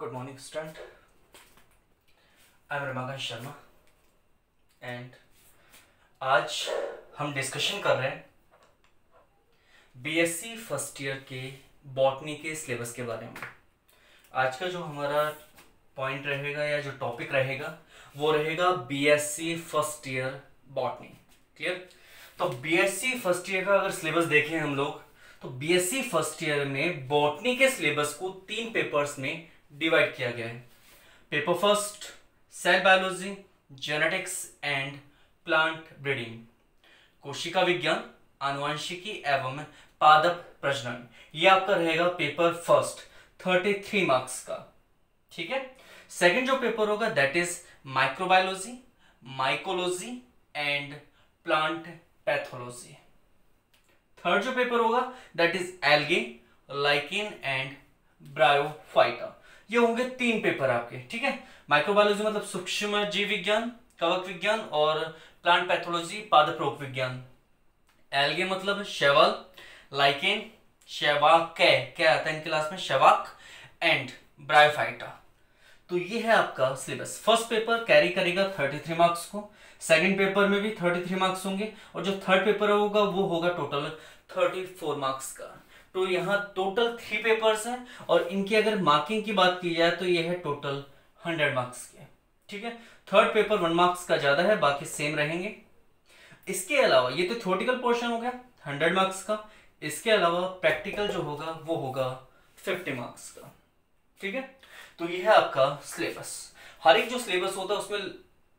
Good morning, student. I'm Ramakant Sharma and आज हम discussion कर रहे हैं बीएससी फर्स्ट ईयर के बॉटनी के सिलेबस के बारे में। आज का जो हमारा पॉइंट रहेगा या जो टॉपिक रहेगा वो रहेगा BSc first year botany. Clear? तो बीएससी फर्स्ट ईयर का अगर सिलेबस देखें हम लोग तो बीएससी फर्स्ट ईयर में बॉटनी के सिलेबस को 3 पेपर्स में डिवाइड किया गया है। Paper first cell biology, genetics and plant breeding, कोशिका विज्ञान, आनुवंशिकी एवं पादप प्रजनन। ये आपका रहेगा पेपर फर्स्ट 33 मार्क्स का। ठीक है। सेकंड जो पेपर होगा that is microbiology, mycology and plant pathology. Third जो पेपर होगा that is algae, lichen and bryophyta. ये होंगे 3 पेपर आपके। ठीक है। माइक्रोबायोलॉजी मतलब सूक्ष्म जीव विज्ञान, कवक विज्ञान और प्लांट पैथोलॉजी पादप रोग विज्ञान। एल्गे मतलब शैवाल, लाइकेन शैवाक, क्या आता है इनके क्लास में, शैवाक एंड ब्रायोफाइटा। तो ये है आपका सिलेबस। फर्स्ट पेपर कैरी करेगा 33 मार्क्स को, सेकंड पेपर में भी 33 मार्क्स होंगे और जो थर्ड पेपर होगा वो होगा टोटल 34 मार्क्स का। तो यहाँ टोटल 3 पेपर्स हैं और इनकी अगर मार्किंग की बात की जाए तो ये है टोटल 100 मार्क्स के। ठीक है। थर्ड पेपर 1 मार्क्स का ज्यादा है, बाकी सेम रहेंगे। इसके अलावा ये तो थ्योरेटिकल पोर्शन हो गया 100 मार्क्स का। इसके अलावा प्रैक्टिकल जो होगा वो होगा 50 मार्क्स का। ठीक है। तो ये है आपका सिलेबस। हर एक जो सिलेबस होता है उसमें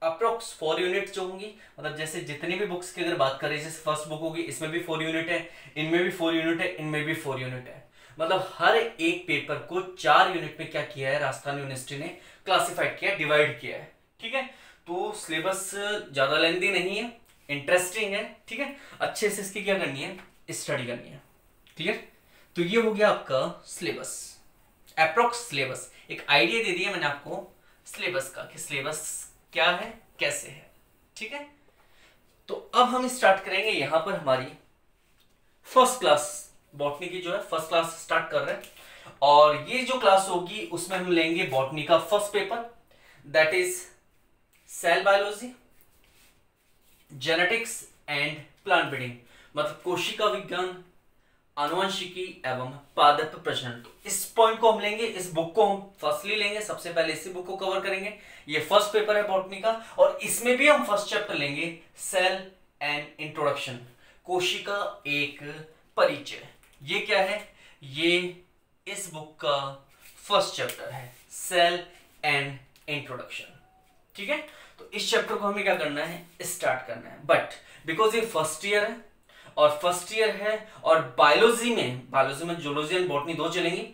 अप्रोक्स 4 यूनिट जो होंगी, मतलब जैसे जितनी भी बुक्स की अगर बात करें, जैसे फर्स्ट बुक होगी इसमें भी 4 यूनिट है, इनमें भी 4 यूनिट है, इनमें भी 4 यूनिट है। मतलब हर एक पेपर को 4 यूनिट में क्या किया है राजस्थान यूनिवर्सिटी ने क्लासिफाइड किया, डिवाइड किया है। ठीक है। तो सिलेबस ज्यादा लेंथी नहीं है, इंटरेस्टिंग है। ठीक है। अच्छे से इसकी क्या करनी है, स्टडी करनी है। क्लियर? तो ये हो गया आपका सिलेबस, अप्रोक्स सिलेबस। एक आइडिया दे दिया मैंने आपको सिलेबस का कि सिलेबस क्या है, कैसे है। ठीक है। तो अब हम स्टार्ट करेंगे यहां पर हमारी फर्स्ट क्लास बॉटनी की जो है फर्स्ट क्लास स्टार्ट कर रहे हैं और ये जो क्लास होगी उसमें हम लेंगे बॉटनी का first paper that is cell biology, genetics and plant breeding, मतलब कोशिका विज्ञान, आनुवंशिकी एवं पादप प्रजनन। तो इस पॉइंट को हम लेंगे, इस बुक को हम फर्स्टली लेंगे, सबसे पहले इसी बुक को कवर करेंगे। ये फर्स्ट पेपर है बॉटनी का और इसमें भी हम फर्स्ट चैप्टर लेंगे सेल एंड इंट्रोडक्शन, कोशिका एक परिचय। ये क्या है, ये इस बुक का फर्स्ट चैप्टर है, सेल एंड इंट्रोडक्शन। ठीक है। तो इस चैप्टर को हमें क्या करना है, स्टार्ट करना है। बट बिकॉज ये फर्स्ट ईयर है और फर्स्ट ईयर है और बायोलॉजी में जूलॉजी एंड बॉटनी 2 चलेंगी।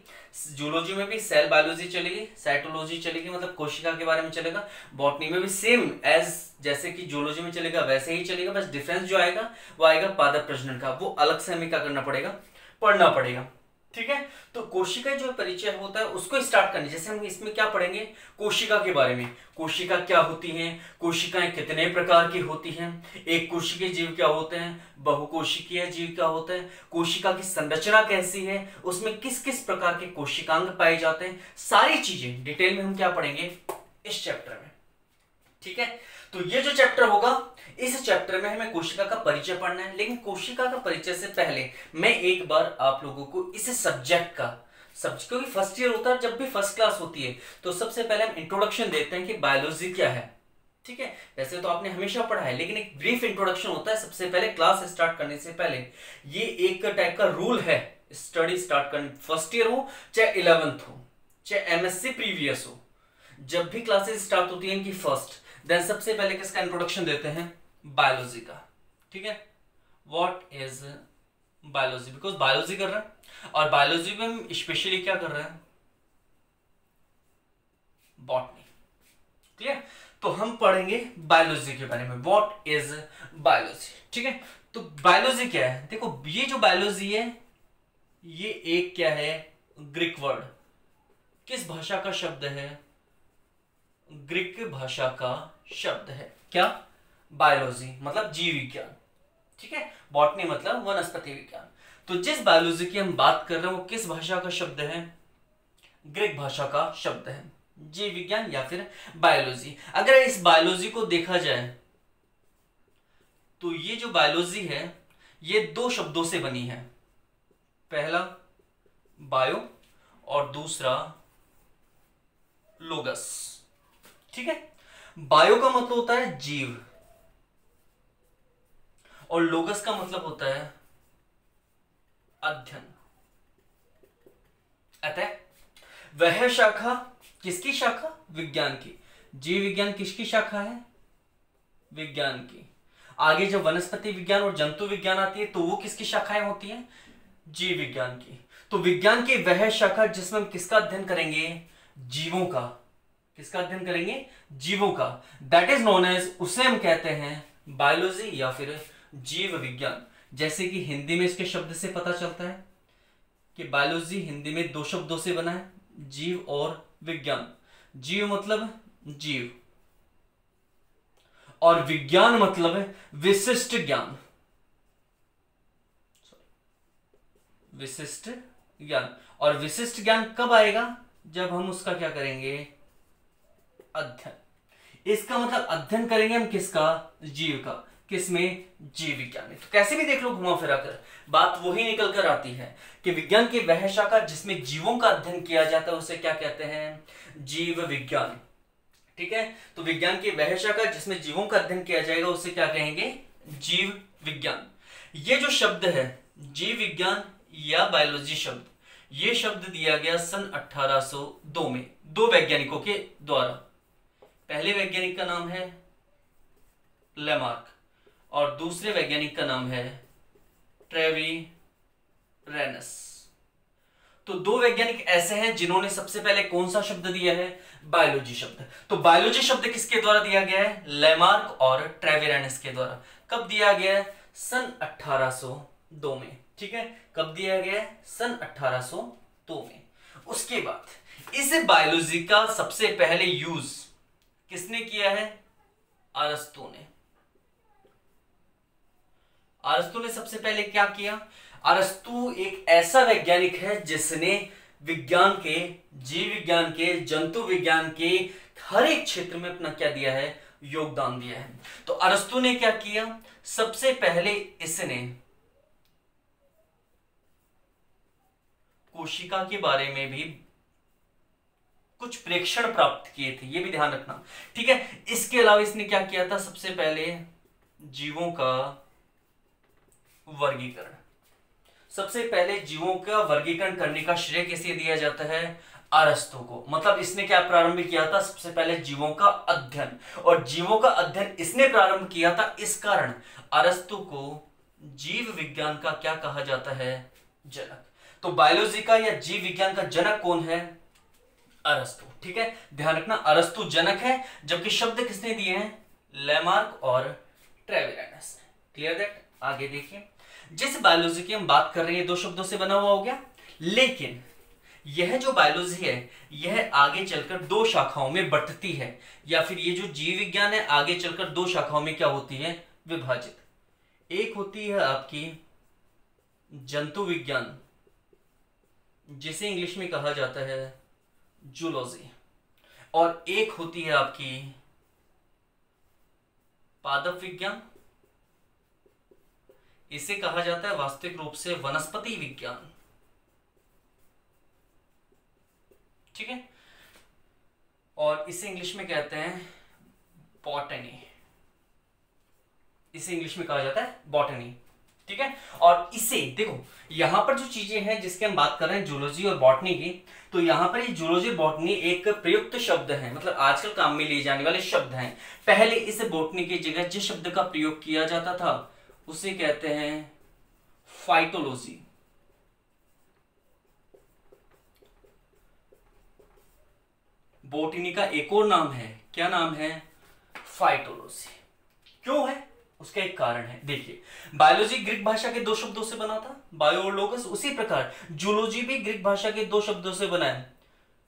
जूलॉजी में भी सेल बायोलॉजी चलेगी, साइटोलॉजी चलेगी, मतलब कोशिका के बारे में चलेगा। बॉटनी में भी सेम एज जैसे कि जूलॉजी में चलेगा वैसे ही चलेगा, बस डिफरेंस जो आएगा वो आएगा पादप प्रजनन का, वो अलग से हमें क्या करना पड़ेगा, पढ़ना पड़ेगा। ठीक है। तो कोशिका जो परिचय होता है उसको स्टार्ट करने, जैसे हम इसमें क्या पढ़ेंगे, कोशिका के बारे में, कोशिका क्या होती हैं, कोशिकाएं कितने प्रकार की होती हैं, एक कोशिकीय जीव क्या होते हैं, बहुकोशिकीय जीव क्या होते हैं, कोशिका की संरचना कैसी है, उसमें किस किस प्रकार के कोशिकांग पाए जाते हैं, सारी चीजें डिटेल में हम क्या पढ़ेंगे इस चैप्टर में। ठीक है। तो ये जो चैप्टर होगा, इस चैप्टर में हमें कोशिका का परिचय पढ़ना है। लेकिन कोशिका का परिचय से पहले मैं एक बार आप लोगों को इस सब्जेक्ट क्योंकि फर्स्ट ईयर होता है, जब भी फर्स्ट क्लास होती है तो सबसे पहले हम इंट्रोडक्शन देते हैं कि बायोलॉजी क्या है। ठीक है। वैसे तो आपने हमेशा पढ़ा है लेकिन एक ब्रीफ इंट्रोडक्शन होता है सबसे पहले क्लास स्टार्ट करने से पहले। ये एक टाइप का रूल है स्टडी स्टार्ट करने, फर्स्ट ईयर हो चाहे 11th हो चाहे एमएससी प्रीवियस हो, जब भी क्लासेस स्टार्ट होती है इनकी फर्स्ट, देन सबसे पहले किसका इंट्रोडक्शन देते हैं, बायोलॉजी का। ठीक है। What is biology, because biology कर रहे हैं और बायोलॉजी में हम स्पेशली क्या कर रहे हैं, बॉटनी। क्लियर? तो हम पढ़ेंगे बायोलॉजी के बारे में, व्हाट इज बायोलॉजी। ठीक है। तो बायोलॉजी क्या है, देखो ये जो बायोलॉजी है ये एक क्या है, ग्रीक वर्ड, किस भाषा का शब्द है, ग्रीक भाषा का शब्द है। क्या, बायोलॉजी मतलब जीव विज्ञान। ठीक है। बॉटनी मतलब वनस्पति विज्ञान। तो जिस बायोलॉजी की हम बात कर रहे हैं वो किस भाषा का शब्द है, ग्रीक भाषा का शब्द है, जीव विज्ञान या फिर बायोलॉजी। अगर इस बायोलॉजी को देखा जाए तो ये जो बायोलॉजी है ये दो शब्दों से बनी है, पहला बायो और दूसरा लोगस। ठीक है, बायो का मतलब होता है जीव और लोगस का मतलब होता है अध्ययन। अतः वह शाखा, किसकी शाखा? विज्ञान की। जीव विज्ञान किसकी शाखा है? विज्ञान की। आगे जब वनस्पति विज्ञान और जंतु विज्ञान आती है तो वो किसकी शाखाएं होती हैं? जीव विज्ञान की। तो विज्ञान की वह शाखा जिसमें हम किसका अध्ययन करेंगे? जीवों का। किसका अध्ययन करेंगे? जीवों का। दैट इज नोन एज, उसे हम कहते हैं बायोलॉजी या फिर जीव विज्ञान। जैसे कि हिंदी में इसके शब्द से पता चलता है कि बायोलॉजी हिंदी में दो शब्दों से बना है, जीव और विज्ञान। जीव मतलब जीव और विज्ञान मतलब विशिष्ट ज्ञान। विशिष्ट ज्ञान। और विशिष्ट ज्ञान कब आएगा? जब हम उसका क्या करेंगे? अध्ययन। इसका मतलब अध्ययन करेंगे हम किसका? जीव का। किसमें? जीव विज्ञान में। तो कैसे भी देख लो घुमा फिरा कर बात वही निकल कर आती है कि विज्ञान की वह शाखा जिसमें जीवों का अध्ययन किया जाता है उसे क्या कहते हैं? जीव विज्ञान। ठीक है, तो विज्ञान की वह शाखा जिसमें जीवों का अध्ययन किया जाएगा उसे क्या कहेंगे? जीव विज्ञान। ये जो शब्द है जीव विज्ञान या बायोलॉजी शब्द, ये शब्द दिया गया सन 1802 में दो वैज्ञानिकों के द्वारा। पहले वैज्ञानिक का नाम है लेमार्क और दूसरे वैज्ञानिक का नाम है ट्रेविरेनस। तो दो वैज्ञानिक ऐसे हैं जिन्होंने सबसे पहले कौन सा शब्द दिया है? बायोलॉजी शब्द। तो बायोलॉजी शब्द किसके द्वारा दिया गया है? लेमार्क और ट्रेविरेनस के द्वारा। कब दिया गया है? सन 1802 में। ठीक है, कब दिया गया है? सन 1802 में। उसके बाद इस बायोलॉजी का सबसे पहले यूज किसने किया है? अरस्तु ने। अरस्तु ने सबसे पहले क्या किया? अरस्तु एक ऐसा वैज्ञानिक है जिसने विज्ञान के, जीव विज्ञान के, जंतु विज्ञान के हर एक क्षेत्र में अपना क्या दिया है? योगदान दिया है। तो अरस्तु ने क्या किया? सबसे पहले इसने कोशिका के बारे में भी कुछ प्रेक्षण प्राप्त किए थे, ये भी ध्यान रखना। ठीक है, इसके अलावा इसने क्या किया था? सबसे पहले जीवों का वर्गीकरण। सबसे पहले जीवों का वर्गीकरण करने का श्रेय किसे दिया जाता है? अरस्तु को। मतलब इसने क्या प्रारंभ किया था? सबसे पहले जीवों का अध्ययन। और जीवों का अध्ययन इसने प्रारंभ किया था, इस कारण अरस्तु को जीव विज्ञान का क्या कहा जाता है? जनक। तो बायोलॉजी का या जीव विज्ञान का जनक कौन है? अरस्तु। ठीक है, ध्यान रखना अरस्तु जनक है, जबकि शब्द किसने दिए हैं? लेमार्क और ट्रेविरेनस। Clear that? आगे देखिए, जिस बायोलॉजी की हम बात कर रहे हैं दो शब्दों से बना हुआ हो गया, लेकिन यह जो बायोलॉजी है यह आगे चलकर दो शाखाओं में बंटती है, या फिर ये जो जीव विज्ञान है आगे चलकर दो शाखाओं में क्या होती है? विभाजित। एक होती है आपकी जंतु विज्ञान, जिसे इंग्लिश में कहा जाता है जूलॉजी, और एक होती है आपकी पादप विज्ञान, इसे कहा जाता है वास्तविक रूप से वनस्पति विज्ञान। ठीक है, और इसे इंग्लिश में कहते हैं बॉटनी। इसे इंग्लिश में कहा जाता है बॉटनी। ठीक है, और इसे देखो यहां पर जो चीजें हैं जिसके हम बात कर रहे हैं जूलॉजी और बॉटनी की, तो यहां पर ये जूलॉजी बॉटनी एक प्रयुक्त शब्द है, मतलब आजकल काम में लिए जाने वाले शब्द हैं। पहले इस बॉटनी की जगह जिस शब्द का प्रयोग किया जाता था उसे कहते हैं फाइटोलॉजी। बॉटनी का एक और नाम है, क्या नाम है? फाइटोलॉजी। क्यों है? उसका एक कारण है। देखिए, बायोलॉजी ग्रीक भाषा के दो शब्दों से बना था, बायो और लोगस। उसी प्रकार जूलॉजी भी ग्रीक भाषा के दो शब्दों से बना है,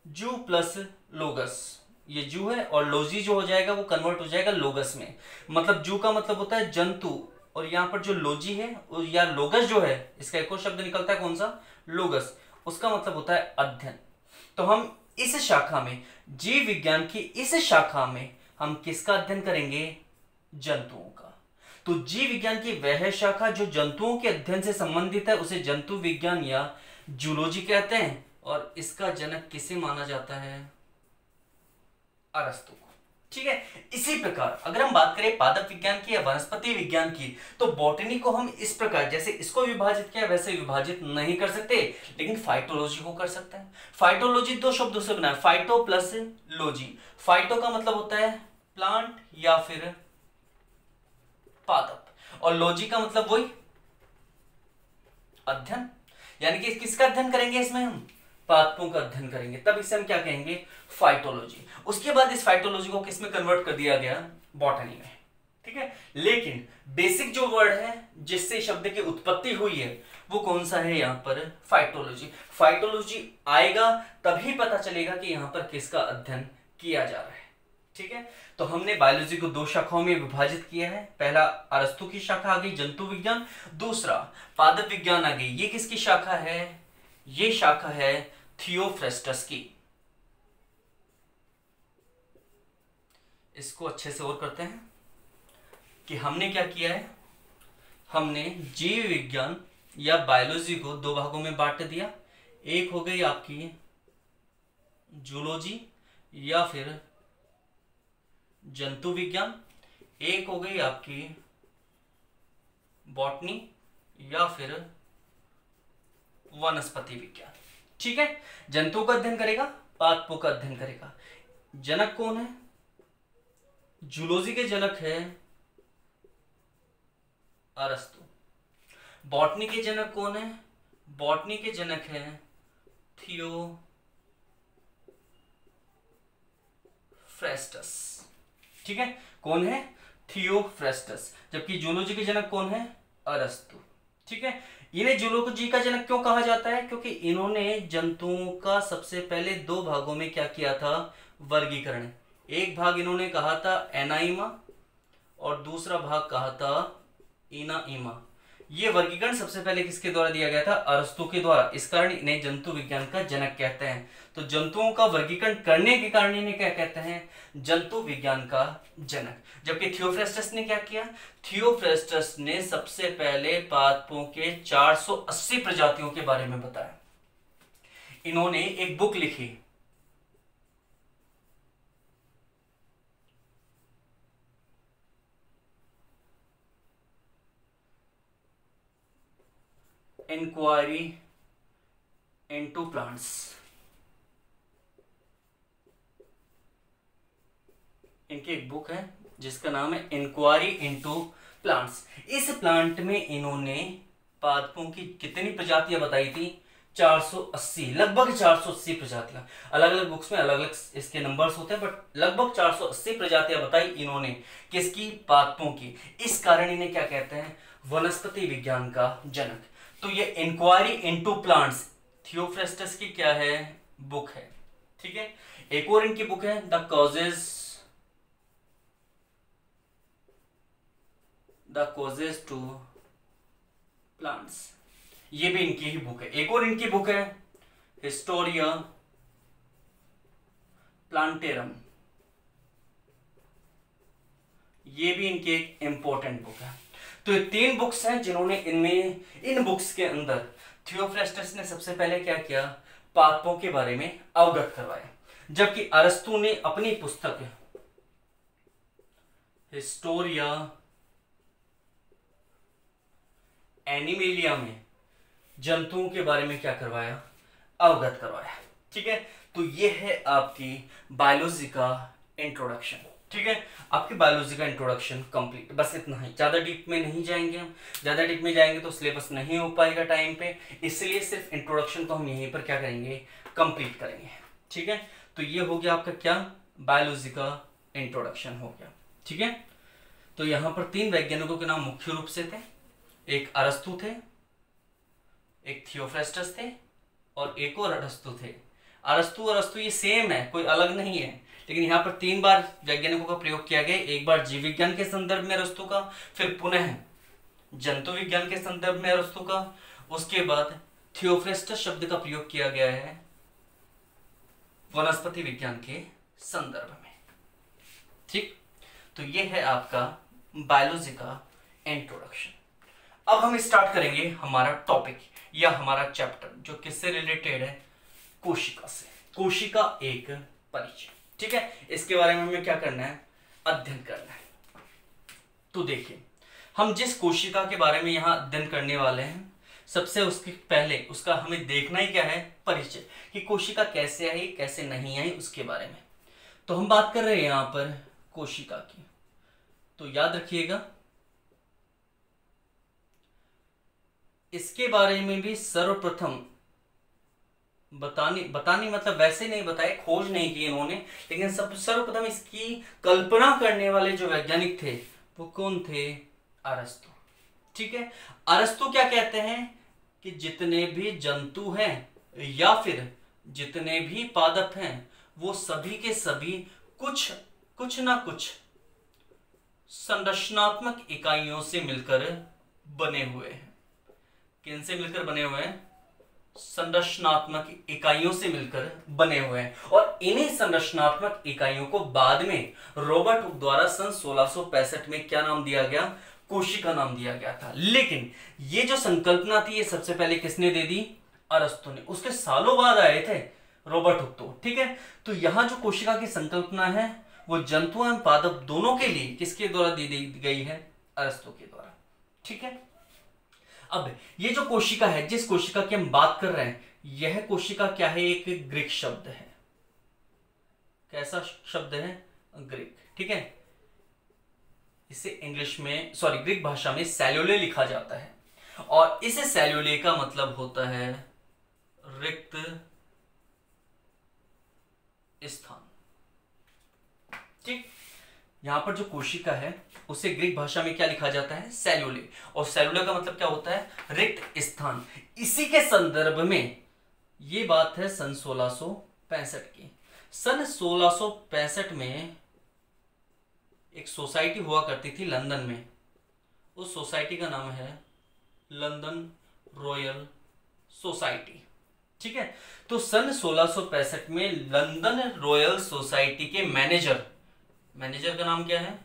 जू प्लस लोगस। ये जू है और लॉजी जो हो जाएगा वो कन्वर्ट हो जाएगा लोगस में। मतलब जू का मतलब होता है जंतु, और यहां पर जो लॉजी है या लोगस जो है, इसका एक और शब्द निकलता है कौन सा? लोगस। उसका मतलब होता है अध्ययन। तो हम इस शाखा में, जीव विज्ञान की इस शाखा में हम किसका अध्ययन करेंगे? जंतुओं का। तो जीव विज्ञान की वह शाखा जो जंतुओं के अध्ययन से संबंधित है उसे जंतु विज्ञान या जूलॉजी कहते हैं, और इसका जनक किसे माना जाता है? अरस्तु को। ठीक है। इसी प्रकार अगर हम बात करें पादप विज्ञान की या वनस्पति विज्ञान की, तो बॉटनी को हम इस प्रकार, जैसे इसको विभाजित किया वैसे विभाजित नहीं कर सकते, लेकिन फाइटोलॉजी को कर सकते हैं। फाइटोलॉजी दो शब्दों से बना है, फाइटो प्लस लॉजी। फाइटो का मतलब होता है प्लांट या फिर पादप, और लॉजी का मतलब वही अध्ययन, यानी कि किसका अध्ययन करेंगे इसमें? हम पादपों का अध्ययन करेंगे, तब इसे हम क्या कहेंगे? फाइटोलॉजी। उसके बाद इस फाइटोलॉजी को किसमें कन्वर्ट कर दिया गया? बॉटनी में। ठीक है। लेकिन बेसिक जो वर्ड है जिससे शब्द की उत्पत्ति हुई है वो कौन सा है? यहां पर फाइटोलॉजी। फाइटोलॉजी आएगा तभी पता चलेगा कि यहां पर किसका अध्ययन किया जा रहा है। ठीक है। तो हमने बायोलॉजी को दो शाखाओं में विभाजित किया है। पहला अरस्तु की शाखा आ गई जंतु विज्ञान, दूसरा पादप विज्ञान आ गई। ये किसकी शाखा है? ये शाखा है थियोफ्रेस्टस की। इसको अच्छे से और करते हैं कि हमने क्या किया है, हमने जीव विज्ञान या बायोलॉजी को दो भागों में बांट दिया। एक हो गई आपकी जूलॉजी या फिर जंतु विज्ञान, एक हो गई आपकी बॉटनी या फिर वनस्पति विज्ञान। ठीक है। जंतुओं का अध्ययन करेगा, पादपों का अध्ययन करेगा। जनक कौन है? जूलॉजी के जनक है अरस्तु। बॉटनी के जनक कौन है? बॉटनी के जनक है थियोफ्रेस्टस। ठीक है। कौन है? थियोफ्रेस्टस। जबकि जूलॉजी के जनक कौन है? अरस्तु। ठीक है। इन्हें जूलॉजी का जनक क्यों कहा जाता है? क्योंकि इन्होंने जंतुओं का सबसे पहले दो भागों में क्या किया था? वर्गीकरण। एक भाग इन्होंने कहा था एनाइमा और दूसरा भाग कहा था इनाइमा। ये वर्गीकरण सबसे पहले किसके द्वारा दिया गया था? अरस्तु के द्वारा। इस कारण इन्हें जंतु विज्ञान का जनक कहते हैं। तो जंतुओं का वर्गीकरण करने के कारण इन्हें क्या कहते हैं? जंतु विज्ञान का जनक। जबकि थियोफ्रेस्टस ने क्या किया? थियोफ्रेस्टस ने सबसे पहले पादपों के 480 प्रजातियों के बारे में बताया। इन्होंने एक बुक लिखी, इंक्वायरी इनटू प्लांट्स। इनकी एक बुक है जिसका नाम है इंक्वायरी इनटू प्लांट्स। इस प्लांट में इन्होंने पादपों की कितनी प्रजातियां बताई थी? 480, लगभग 480 प्रजातियां। अलग अलग बुक्स में अलग अलग इसके नंबर्स होते हैं, बट लगभग 480 प्रजातियां बताई इन्होंने। किसकी? पादपों की। इस कारण इन्हें क्या कहते हैं? वनस्पति विज्ञान का जनक। तो ये इंक्वायरी इनटू प्लांट्स थियोफ्रेस्टस की क्या है? बुक है। ठीक है। एक और इनकी बुक है द कॉजेज टू प्लांट्स। ये भी इनकी ही बुक है। एक और इनकी बुक है हिस्टोरिया प्लांटेरम। ये भी इनकी एक इंपॉर्टेंट बुक है। तो ये तीन बुक्स हैं जिन्होंने इन बुक्स के अंदर थियोफ्रेस्टस ने सबसे पहले क्या किया? पादपों के बारे में अवगत करवाया। जबकि अरस्तु ने अपनी पुस्तक हिस्टोरिया एनिमेलिया में जंतुओं के बारे में क्या करवाया? अवगत करवाया। ठीक है। तो ये है आपकी बायोलॉजी का इंट्रोडक्शन। ठीक है। आपकी बायोलॉजी का इंट्रोडक्शन कंप्लीट। बस इतना ही, ज्यादा डीप में नहीं जाएंगे हम। ज्यादा डीप में जाएंगे तो सिलेबस नहीं हो पाएगा टाइम पे, इसलिए सिर्फ इंट्रोडक्शन को हम यहीं पर क्या करेंगे? कंप्लीट करेंगे। ठीक है। तो ये हो गया आपका क्या? बायोलॉजी का इंट्रोडक्शन हो गया। ठीक है। तो यहां पर तीन वैज्ञानिकों के नाम मुख्य रूप से थे। एक अरस्तु थे, एक थियोफ्रेस्टस थे और एक और अरस्तु थे। अरस्तु ये सेम है, कोई अलग नहीं है, लेकिन यहाँ पर तीन बार वैज्ञानिकों का प्रयोग किया गया। एक बार जीव विज्ञान के संदर्भ में अरस्तु का, फिर पुनः जंतु विज्ञान के संदर्भ में अरस्तु का, उसके बाद थियोफ्रेस्टस शब्द का प्रयोग किया गया है वनस्पति विज्ञान के संदर्भ में। ठीक, तो ये है आपका बायोलॉजी का इंट्रोडक्शन। अब हम स्टार्ट करेंगे हमारा टॉपिक या हमारा चैप्टर, जो किससे रिलेटेड है, कोशिका से। कोशिका एक परिचय। ठीक है, इसके बारे में हमें क्या करना है, अध्ययन करना है। तो देखिए, हम जिस कोशिका के बारे में यहाँ अध्ययन करने वाले हैं, सबसे उसके पहले उसका हमें देखना ही क्या है, परिचय, कि कोशिका कैसे आई कैसे नहीं आई उसके बारे में। तो हम बात कर रहे हैं यहाँ पर कोशिका की। तो याद रखिएगा, इसके बारे में भी सर्वप्रथम बतानी मतलब वैसे नहीं बताए, खोज नहीं की इन्होंने, लेकिन सर्वप्रथम इसकी कल्पना करने वाले जो वैज्ञानिक थे वो कौन थे, अरस्तु। ठीक है, अरस्तु क्या कहते हैं कि जितने भी जंतु हैं या फिर जितने भी पादप हैं वो सभी के सभी कुछ ना कुछ संरचनात्मक इकाइयों से मिलकर बने हुए हैं। किन से मिलकर बने हुए हैं, संरचनात्मक इकाइयों से मिलकर बने हुए हैं। और इन्हीं संरचनात्मक इकाइयों को बाद में रॉबर्ट हुक द्वारा सन 1665 में क्या नाम दिया गया, कोशिका नाम दिया गया था। लेकिन ये जो संकल्पना थी ये सबसे पहले किसने दे दी, अरस्तु ने। उसके सालों बाद आए थे रॉबर्ट हुक तो। ठीक है, तो यहां जो कोशिका की संकल्पना है वो जंतु एवं पादप दोनों के लिए किसके द्वारा दी गई है, अरस्तु के द्वारा। ठीक है, अब ये जो कोशिका है, जिस कोशिका की हम बात कर रहे हैं, यह कोशिका क्या है, एक ग्रीक शब्द है। कैसा शब्द है, ग्रीक। ठीक है, इसे इंग्लिश में ग्रीक भाषा में सेल्यूले लिखा जाता है, और इस सेल्यूले का मतलब होता है रिक्त स्थान। ठीक, यहां पर जो कोशिका है उसे ग्रीक भाषा में क्या लिखा जाता है, सेल्यूले, और सेल्यूले का मतलब क्या होता है, रिक्त स्थान। इसी के संदर्भ में ये बात है सन 1665 की। सन 1665 में एक सोसाइटी हुआ करती थी लंदन में। उस सोसाइटी का नाम है लंदन रॉयल सोसाइटी। ठीक है, तो सन 1665 में लंदन रॉयल सोसाइटी के मैनेजर का नाम क्या है,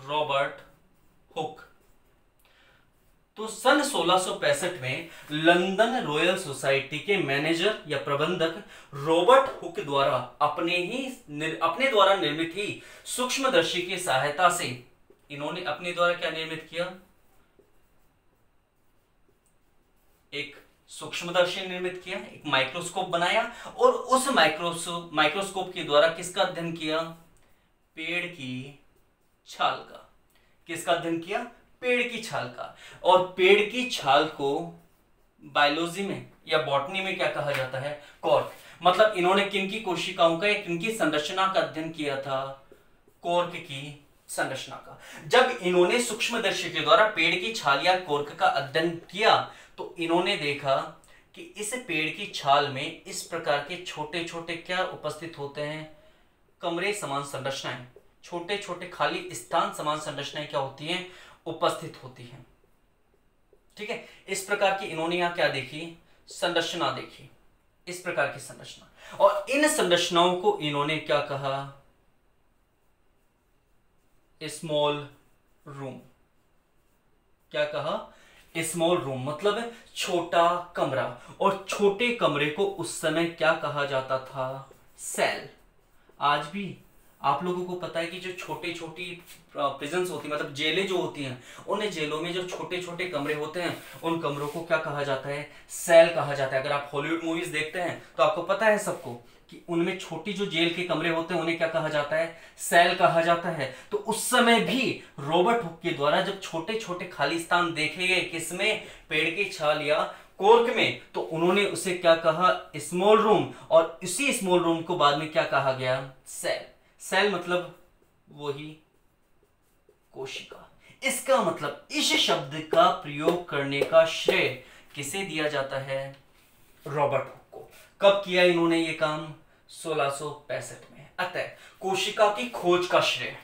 रॉबर्ट हुक। तो सन 1665 में लंदन रॉयल सोसाइटी के मैनेजर या प्रबंधक रॉबर्ट हुक द्वारा अपने द्वारा निर्मित ही सूक्ष्मदर्शी की सहायता से इन्होंने अपने द्वारा क्या निर्मित किया, एक सूक्ष्मदर्शी निर्मित किया, एक माइक्रोस्कोप बनाया, और उस माइक्रोस्कोप के द्वारा किसका अध्ययन किया, पेड़ की छाल का। किसका अध्ययन किया, पेड़ की छाल का। और पेड़ की छाल को बायोलॉजी में या बॉटनी में क्या कहा जाता है, कॉर्क। मतलब इन्होंने किनकी कोशिकाओं का या किनकी संरचना का अध्ययन किया था, कॉर्क की संरचना का। जब इन्होंने सूक्ष्मदर्शी के द्वारा पेड़ की छाल या कॉर्क का अध्ययन किया तो इन्होंने देखा कि इस पेड़ की छाल में इस प्रकार के छोटे छोटे क्या उपस्थित होते हैं, कमरे समान संरचनाएं, छोटे छोटे खाली स्थान समान संरचनाएं क्या होती हैं, उपस्थित होती हैं। ठीक है, इस प्रकार की इन्होंने यहां क्या देखी, संरचना देखी, इस प्रकार की संरचना। और इन संरचनाओं को इन्होंने क्या कहा, स्मॉल रूम। क्या कहा, स्मॉल रूम मतलब छोटा कमरा। और छोटे कमरे को उस समय क्या कहा जाता था, सेल। आज भी आप लोगों को पता है कि जो छोटी छोटी प्रिजन्स होती है, मतलब जेलें जो होती हैं, उन जेलों में जो छोटे छोटे कमरे होते हैं उन कमरों को क्या कहा जाता है, सेल कहा जाता है। अगर आप हॉलीवुड मूवीज देखते हैं तो आपको पता है सबको कि उनमें छोटी जो जेल के कमरे होते हैं उन्हें क्या कहा जाता है, सेल कहा जाता है। तो उस समय भी रॉबर्ट हुक के द्वारा जब छोटे छोटे खाली स्थान देखे गए, किसमें, पेड़ की छाल या कॉर्क में, तो उन्होंने उसे क्या कहा, स्मॉल रूम। और इसी स्मॉल रूम को बाद में क्या कहा गया, सेल। सेल मतलब वही कोशिका। इसका मतलब इस शब्द का प्रयोग करने का श्रेय किसे दिया जाता है, रॉबर्ट हुक को। कब किया इन्होंने ये काम, 1665 में। अतः कोशिका की खोज का श्रेय,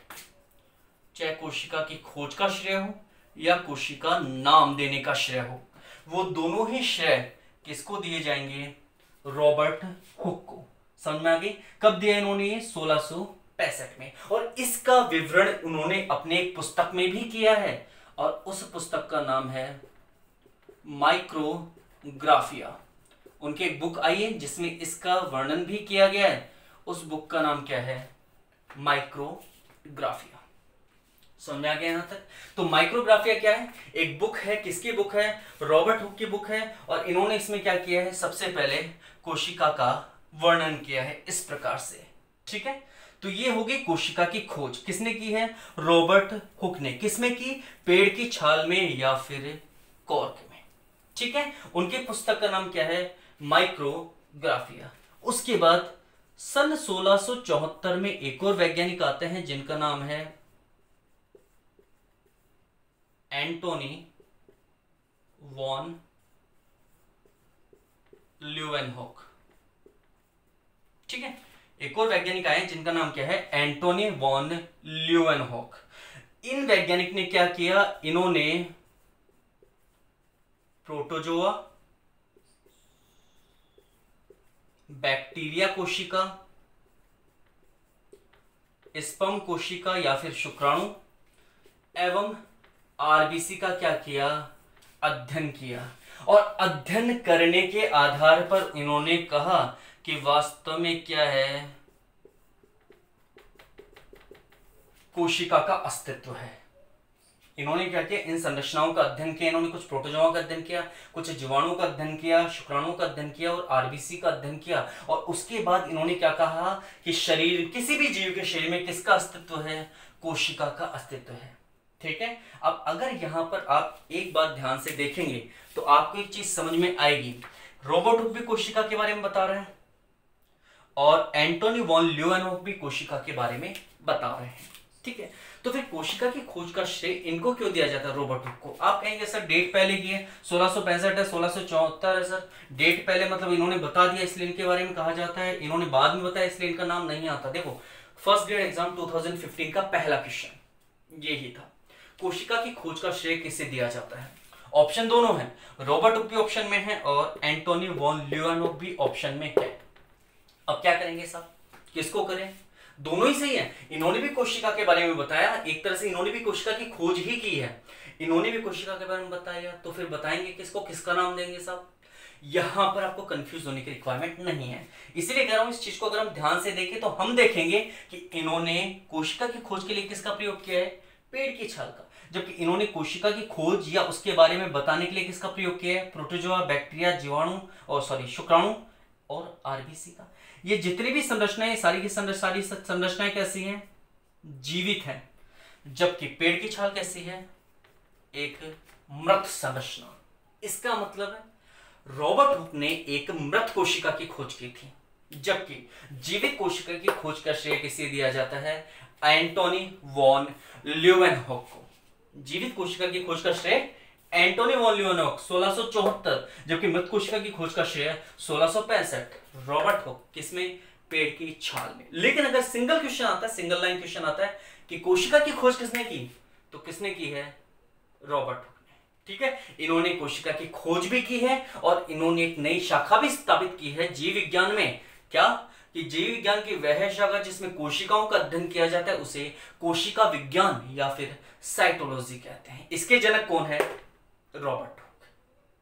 चाहे कोशिका की खोज का श्रेय हो या कोशिका नाम देने का श्रेय हो, वो दोनों ही श्रेय किसको दिए जाएंगे, रॉबर्ट हुक को। समझ में आ गई? कब दिया इन्होंने? ये 1665 में। और इसका विवरण उन्होंने अपने एक पुस्तक में भी किया है, और उस पुस्तक का नाम है माइक्रोग्राफिया। उनकी एक बुक आई है जिसमें इसका वर्णन भी किया गया है। उस बुक का नाम क्या है? माइक्रोग्राफिया। समझ में आ गया यहां तक? तो माइक्रोग्राफिया क्या है? एक बुक है। किसकी बुक है? रॉबर्ट हुक की बुक है। और इन्होंने इसमें क्या किया है? सबसे पहले कोशिका का वर्णन किया है इस प्रकार से। ठीक है, तो ये होगी कोशिका की खोज। किसने की है? रॉबर्ट हुक ने। किसमें की? पेड़ की छाल में या फिर कॉर्क में। ठीक है, उनकी पुस्तक का नाम क्या है? माइक्रोग्राफिया। उसके बाद सन 1674 में एक और वैज्ञानिक आते हैं जिनका नाम है एंटोनी वॉन ल्यूवेनहॉक। ठीक है, एक और वैज्ञानिक आए जिनका नाम क्या है? Antony von Leeuwenhoek. इन वैज्ञानिक ने क्या किया? इन्होंने प्रोटोजोआ, बैक्टीरिया कोशिका, स्पर्म कोशिका या फिर शुक्राणु एवं आरबीसी का क्या किया? अध्ययन किया। और अध्ययन करने के आधार पर इन्होंने कहा कि वास्तव में क्या है? कोशिका का अस्तित्व है। इन्होंने क्या किया? इन संरचनाओं का अध्ययन किया। इन्होंने कुछ प्रोटोजोआ का अध्ययन किया, कुछ जीवाणुओं का अध्ययन किया, शुक्राणुओं का अध्ययन किया और आरबीसी का अध्ययन किया। और उसके बाद इन्होंने क्या कहा कि शरीर, किसी भी जीव के शरीर में किसका अस्तित्व है? कोशिका का अस्तित्व है। ठीक है, अब अगर यहां पर आप एक बात ध्यान से देखेंगे तो आपको एक चीज समझ में आएगी। रॉबर्ट हुक भी कोशिका के बारे में बता रहे हैं और एंटोनी वॉन ल्यूवेनहॉक भी कोशिका के बारे में बता रहे हैं। ठीक है, तो फिर कोशिका की खोज का श्रेय इनको क्यों दिया जाता है? रॉबर्ट हुक को। आप कहेंगे सर डेट पहले की है, 1665 है, 1674 है। सर डेट पहले मतलब इन्होंने बता दिया इसलिए इनके बारे में कहा जाता है, इन्होंने बाद में बताया इसलिए इनका नाम नहीं आता। देखो, फर्स्ट ग्रेड एग्जाम 2015 का पहला क्वेश्चन यही था, कोशिका की खोज का श्रेय किसे दिया जाता है? ऑप्शन दोनों है, रॉबर्ट हुक भी ऑप्शन में है और एंटोनी वॉन ल्यूवेनहॉक भी ऑप्शन में है। अब क्या करेंगे साहब? किसको करें? दोनों ही सही है। इन्होंने भी कोशिका के बारे में बताया, एक तरह से इन्होंने भी कोशिका की खोज ही की है, इन्होंने भी कोशिका के बारे में बताया, तो फिर बताएंगे किसको, किसका नाम देंगे साहब? यहां पर आपको कंफ्यूज होने की रिक्वायरमेंट नहीं है। इसीलिए कह रहा हूं इस चीज को अगर हम ध्यान से देखें तो हम देखेंगे कि इन्होंने कोशिका की खोज के लिए किसका प्रयोग किया है? पेड़ की छाल का। जबकि इन्होंने कोशिका की खोज या उसके बारे में बताने के लिए किसका प्रयोग किया है? प्रोटोजोआ, बैक्टीरिया, जीवाणु और शुक्राणु और आरबीसी का। ये जितनी भी संरचनाएं, सारी की सारी संरचनाएं कैसी हैं? जीवित हैं। जबकि पेड़ की छाल कैसी है? एक मृत संरचना। इसका मतलब है रॉबर्ट हुक ने एक मृत कोशिका की खोज की थी, जबकि जीवित कोशिका की खोज का श्रेय किसे दिया जाता है? एंटोनी वॉन ल्यूवेनहॉक को। जीवित कोशिका की खोज का श्रेय एंटोनी वॉन ल्यूवेनहॉक 1674, जबकि मृत कोशिका की खोज का श्रेय 1665 रॉबर्ट हुक। किसमें? पेड़ की छाल में। लेकिन अगर सिंगल क्वेश्चन आता है, सिंगल लाइन क्वेश्चन आता है कि कोशिका की खोज किसने की, तो किसने की है? रॉबर्ट हुक ने। ठीक है, इन्होंने कोशिका की खोज भी की है और इन्होंने एक नई शाखा भी स्थापित की है जीव विज्ञान में। क्या? कि जीव विज्ञान की वह शाखा जिसमें कोशिकाओं का अध्ययन किया जाता है उसे कोशिका विज्ञान या फिर साइटोलॉजी कहते हैं। इसके जनक कौन है? Robert Hooke.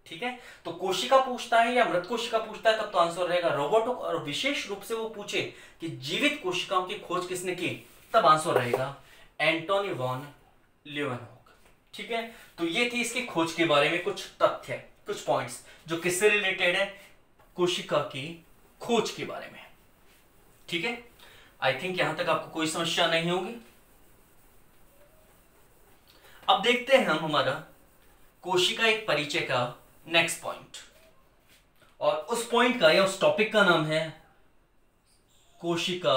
ठीक है, तो कोशिका पूछता है या मृत कोशिका पूछता है तब तो आंसर रहेगा रॉबर्ट हुक, और विशेष रूप से वो पूछे कि जीवित कोशिकाओं की खोज किसने की, तब आंसर रहेगा एंटोनी वॉन ल्यूवेनहॉक। ठीक है, तो ये थी इसकी खोज के बारे में कुछ तथ्य, कुछ पॉइंट्स जो किससे रिलेटेड है? कोशिका की खोज के बारे में। ठीक है, आई थिंक यहां तक आपको कोई समस्या नहीं होगी। अब देखते हैं हम हमारा कोशिका एक परिचय का नेक्स्ट पॉइंट, और उस पॉइंट का या उस टॉपिक का नाम है कोशिका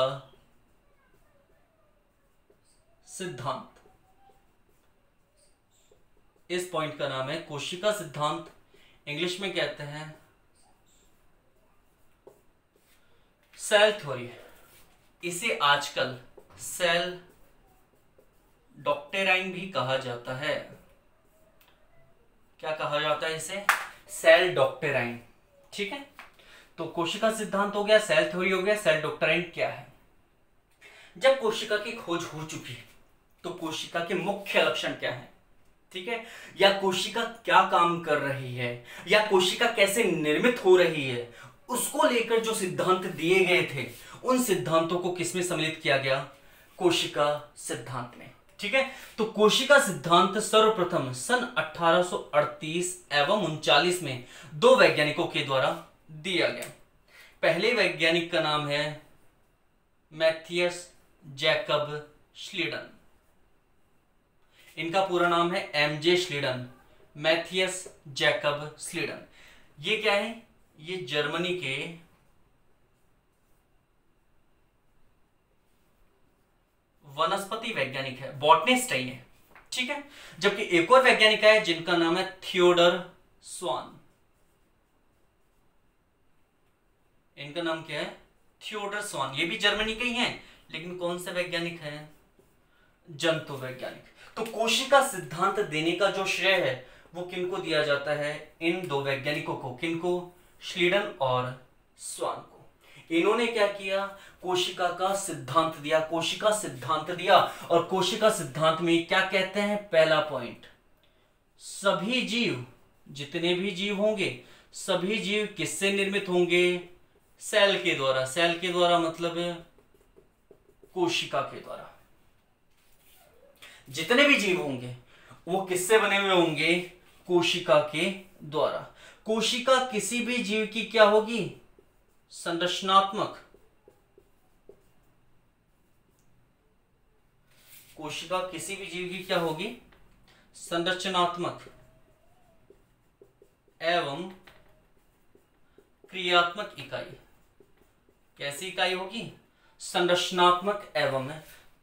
सिद्धांत। इस पॉइंट का नाम है कोशिका सिद्धांत, इंग्लिश में कहते हैं सेल थ्योरी। इसे आजकल सेल डॉक्ट्राइन भी कहा जाता है। क्या कहा जाता है इसे? Cell doctrine. ठीक है, तो कोशिका सिद्धांत हो गया, सेल थ्योरी हो गया, सेल डॉक्ट्राइन क्या है। जब कोशिका की खोज हो चुकी तो कोशिका के मुख्य लक्षण क्या है, ठीक है, या कोशिका क्या काम कर रही है, या कोशिका कैसे निर्मित हो रही है, उसको लेकर जो सिद्धांत दिए गए थे उन सिद्धांतों को किसमें सम्मिलित किया गया, कोशिका सिद्धांत में। ठीक है, तो कोशिका सिद्धांत सर्वप्रथम सन 1838 एवं 39 में दो वैज्ञानिकों के द्वारा दिया गया। पहले वैज्ञानिक का नाम है मैथियस जैकब श्लीडन। इनका पूरा नाम है M J Schleiden, Matthias Jacob Schleiden. ये क्या है, ये जर्मनी के वनस्पति वैज्ञानिक है, बॉटनिस्ट है ये। ठीक है, जबकि एक और वैज्ञानिक है जिनका नाम है थियोडर स्वान। इनका नाम क्या है, थियोडर स्वान। ये भी जर्मनी के ही हैं, लेकिन कौन से वैज्ञानिक हैं, जंतु वैज्ञानिक। तो कोशिका सिद्धांत देने का जो श्रेय है वो किनको दिया जाता है, इन दो वैज्ञानिकों को। किनको, श्लीडन और स्वान को। इन्होंने क्या किया, कोशिका का सिद्धांत दिया, कोशिका सिद्धांत दिया। और कोशिका सिद्धांत में क्या कहते हैं, पहला पॉइंट, सभी जीव, जितने भी जीव होंगे, सभी जीव किससे निर्मित होंगे, सेल के द्वारा। सेल के द्वारा मतलब कोशिका के द्वारा। जितने भी जीव होंगे वो किससे बने हुए होंगे, कोशिका के द्वारा। कोशिका किसी भी जीव की क्या होगी, संरचनात्मक। कोशिका किसी भी जीव की क्या होगी, संरचनात्मक एवं क्रियात्मक इकाई। कैसी इकाई होगी, संरचनात्मक एवं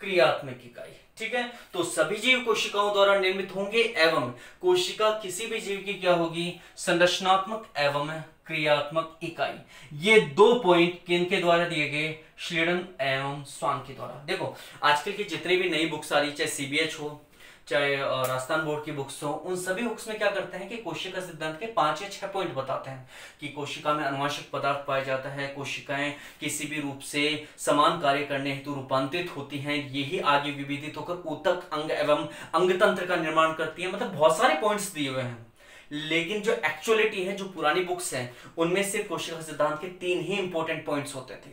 क्रियात्मक इकाई। ठीक है, तो सभी जीव कोशिकाओं द्वारा निर्मित होंगे एवं कोशिका किसी भी जीव की क्या होगी, संरचनात्मक एवं क्रियात्मक इकाई। ये दो पॉइंट किनके द्वारा दिए गए, श्लीडन एवं स्वान के द्वारा। देखो आजकल की जितनी भी नई बुक्स आ रही, चाहे सीबीएच हो, चाहे राजस्थान बोर्ड की बुक्स हो, उन सभी बुक्स में क्या करते हैं कि कोशिका सिद्धांत के 5 या 6 पॉइंट बताते हैं कि कोशिका में अनुवांशिक पदार्थ पाया जाता है, कोशिकाएं किसी भी रूप से समान कार्य करने हेतु रूपांतरित होती हैं, यही आगे विभेदित होकर ऊतक, अंग एवं अंग तंत्र का निर्माण करती है। मतलब बहुत सारे पॉइंट्स दिए हुए हैं, लेकिन जो एक्चुअलिटी है, जो पुरानी बुक्स हैं, उनमें सिर्फ कोशिका सिद्धांत के 3 ही इंपॉर्टेंट पॉइंट्स होते थे,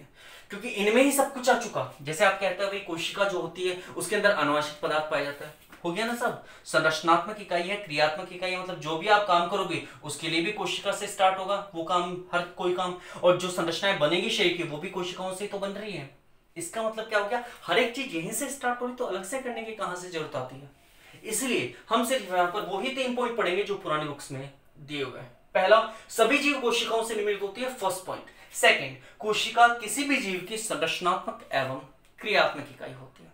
क्योंकि इनमें ही सब कुछ आ चुका। जैसे आप कहते हैं भाई कोशिका जो होती है उसके अंदर अनुवांशिक पदार्थ पाया जाता है, हो गया ना सब। संरचनात्मक इकाई है, क्रियात्मक इकाई है, मतलब जो भी आप काम करोगे उसके लिए भी कोशिका से स्टार्ट होगा वो काम, हर कोई काम। और जो संरचनाएं बनेगी शरीर की वो भी कोशिकाओं से तो बन रही है। इसका मतलब क्या हो गया, हर एक चीज यहीं से स्टार्ट हो रही, तो अलग से करने की कहां से जरूरत आती है। इसलिए हम सिर्फ यहां पर वही 3 पॉइंट पढ़ेंगे जो पुरानी बुक्स में दिए हुए हैं। पहला, सभी जीव कोशिकाओं से निर्मित होती है, फर्स्ट पॉइंट। सेकंड, कोशिका किसी भी जीव की संरचनात्मक एवं क्रियात्मक इकाई होती है।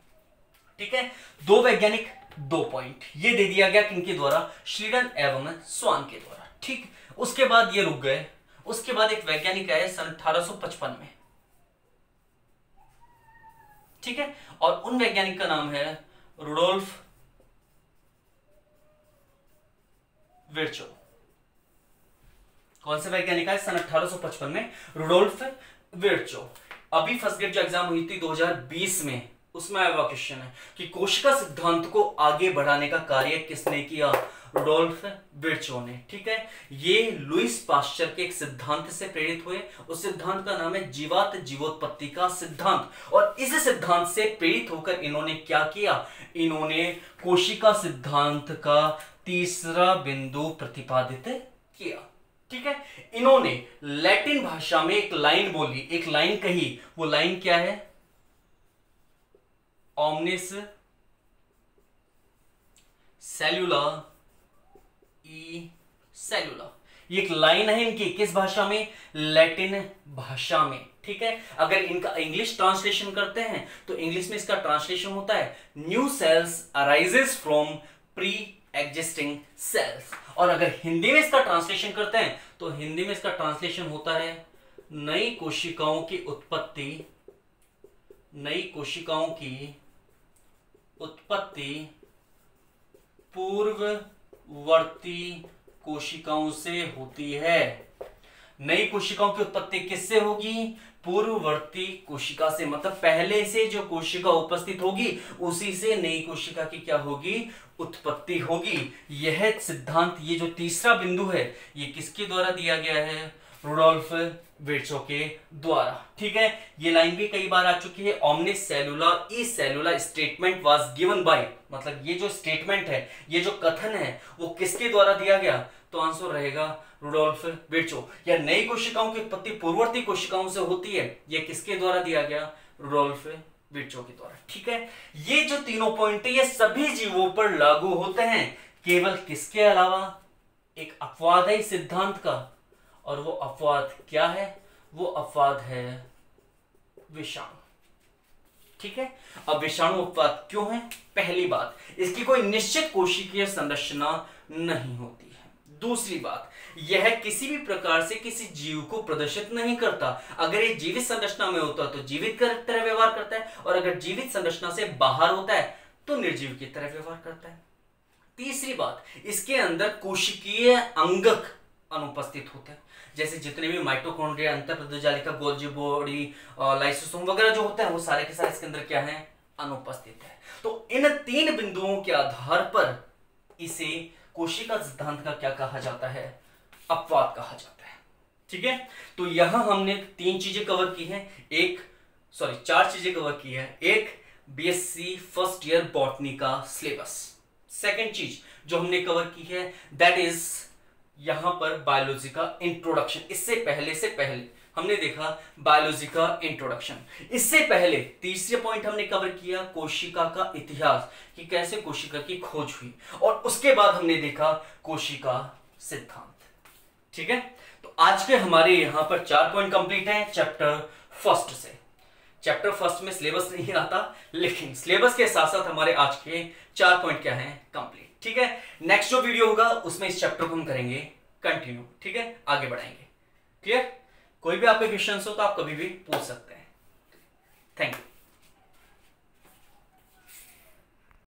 ठीक है, दो वैज्ञानिक, 2 पॉइंट ये दे दिया गया किनके द्वारा, श्लीडन एवं स्वान के द्वारा। ठीक, उसके बाद ये रुक गए। उसके बाद एक वैज्ञानिक आए सन 1855 में। ठीक है, और उन वैज्ञानिक का नाम है रुडोल्फ विर्चो। कौन से वैज्ञानिक आए सन 1855 में, रुडोल्फ विर्चो। अभी फर्स्ट ग्रेड जो एग्जाम हुई थी 2020 में, उसमें आया हुआ क्वेश्चन है कि कोशिका सिद्धांत को आगे बढ़ाने का कार्य किसने किया, रुडोल्फ विर्चो ने। ठीक है, ये लुईस पाश्चर के एक सिद्धांत से प्रेरित हुए। उस सिद्धांत का नाम है जीवात जीवोत्पत्ति का सिद्धांत। और इस सिद्धांत से प्रेरित होकर इन्होंने क्या किया, इन्होंने कोशिका सिद्धांत का तीसरा बिंदु प्रतिपादित किया। ठीक है, इन्होंने लैटिन भाषा में एक लाइन बोली, एक लाइन कही। वो लाइन क्या है, ओमनिस सेल्यूला ई सेल्यूला। ये एक लाइन है इनकी, किस भाषा में, लैटिन भाषा में। ठीक है, अगर इनका इंग्लिश ट्रांसलेशन करते हैं तो इंग्लिश में इसका ट्रांसलेशन होता है new sales arises from pre existing cells. और अगर हिंदी में इसका ट्रांसलेशन करते हैं तो हिंदी में इसका ट्रांसलेशन होता है नई कोशिकाओं की उत्पत्ति, नई कोशिकाओं की उत्पत्ति पूर्ववर्ती कोशिकाओं से होती है। नई कोशिकाओं की उत्पत्ति किससे होगी? पूर्ववर्ती कोशिका से, मतलब पहले से जो कोशिका उपस्थित होगी उसी से नई कोशिका की क्या होगी? उत्पत्ति होगी। यह सिद्धांत, ये जो तीसरा बिंदु है, ये किसके द्वारा दिया गया है? रुडोल्फ विर्चो के द्वारा। ठीक है, ये लाइन भी कई बार आ चुकी है। ओमनिस सेलुलर ई सेलुलर स्टेटमेंट वाज गिवन बाय, मतलब ये जो स्टेटमेंट है, ये जो कथन है, वो किसके द्वारा दिया गया? तो आंसर रहेगा रुडोल्फ विर्चो। या नई कोशिकाओं की उत्पत्ति पूर्ववर्ती कोशिकाओं से होती है, ये किसके द्वारा दिया गया? रुडोल्फ विर्चो के द्वारा। ठीक है, ये जो तीनों पॉइंट है ये सभी जीवों पर लागू होते हैं, केवल किसके अलावा? एक अपवाद है इस सिद्धांत का, और वो अपवाद क्या है? वो अपवाद है विषाणु। ठीक है, अब विषाणु अपवाद क्यों है? पहली बात, इसकी कोई निश्चित कोशिकीय संरचना नहीं होती है। दूसरी बात, यह किसी भी प्रकार से किसी जीव को प्रदर्शित नहीं करता। अगर ये जीवित संरचना में होता है तो जीवित की तरह व्यवहार करता है, और अगर जीवित संरचना से बाहर होता है तो निर्जीव की तरह व्यवहार करता है। तीसरी बात, इसके अंदर कोशिकीय अंगक अनुपस्थित होते हैं, जैसे जितने भी माइटोकॉन्ड्रिया, अंतःप्रद्रजालिका, गोल्जी बॉडी, लाइसोसोम वगैरह जो होते हैं, वो सारे के सारे इसके अंदर क्या है? अनुपस्थित है। तो इन तीन बिंदुओं के आधार पर इसे कोशिका सिद्धांत का क्या कहा जाता है? अपवाद कहा जाता है। ठीक है, तो यहां हमने तीन चीजें कवर की हैं, चार चीजें कवर की है। एक, बीएससी फर्स्ट ईयर बॉटनी का सिलेबस। सेकंड चीज जो हमने कवर की है दैट इज यहां पर बायोलॉजी का इंट्रोडक्शन। इससे पहले हमने देखा बायोलॉजी का इंट्रोडक्शन। इससे पहले तीसरे पॉइंट हमने कवर किया कोशिका का इतिहास, कि कैसे कोशिका की खोज हुई, और उसके बाद हमने देखा कोशिका सिद्धांत। ठीक है, तो आज के हमारे यहां पर 4 पॉइंट कंप्लीट हैं चैप्टर फर्स्ट से। चैप्टर फर्स्ट में सिलेबस नहीं आता, लेकिन सिलेबस के साथ साथ हमारे आज के 4 पॉइंट क्या हैं? कंप्लीट। ठीक है, नेक्स्ट जो वीडियो होगा उसमें इस चैप्टर को हम करेंगे कंटिन्यू। ठीक है, आगे बढ़ाएंगे। क्लियर? कोई भी आपके क्वेश्चन हो तो आप कभी भी पूछ सकते हैं। Thank you.